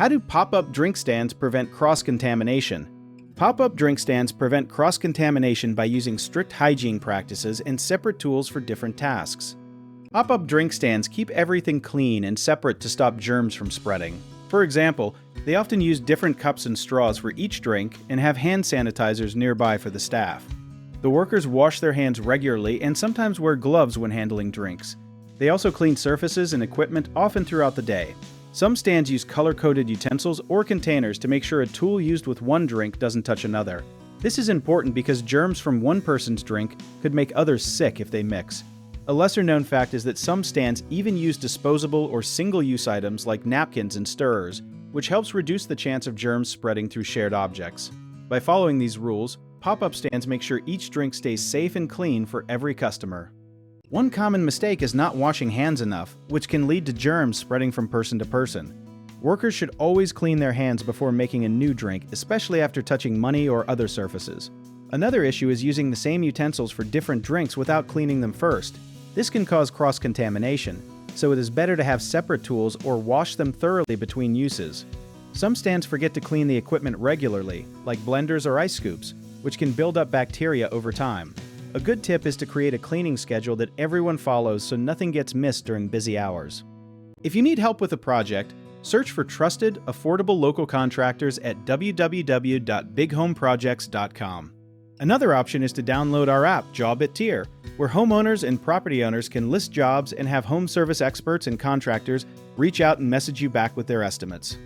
How do pop-up drink stands prevent cross-contamination? Pop-up drink stands prevent cross-contamination by using strict hygiene practices and separate tools for different tasks. Pop-up drink stands keep everything clean and separate to stop germs from spreading. For example, they often use different cups and straws for each drink and have hand sanitizers nearby for the staff. The workers wash their hands regularly and sometimes wear gloves when handling drinks. They also clean surfaces and equipment often throughout the day. Some stands use color-coded utensils or containers to make sure a tool used with one drink doesn't touch another. This is important because germs from one person's drink could make others sick if they mix. A lesser-known fact is that some stands even use disposable or single-use items like napkins and stirrers, which helps reduce the chance of germs spreading through shared objects. By following these rules, pop-up stands make sure each drink stays safe and clean for every customer. One common mistake is not washing hands enough, which can lead to germs spreading from person to person. Workers should always clean their hands before making a new drink, especially after touching money or other surfaces. Another issue is using the same utensils for different drinks without cleaning them first. This can cause cross-contamination, so it is better to have separate tools or wash them thoroughly between uses. Some stands forget to clean the equipment regularly, like blenders or ice scoops, which can build up bacteria over time. A good tip is to create a cleaning schedule that everyone follows so nothing gets missed during busy hours. If you need help with a project, search for trusted, affordable local contractors at www.bighomeprojects.com. Another option is to download our app, Job at Tier, where homeowners and property owners can list jobs and have home service experts and contractors reach out and message you back with their estimates.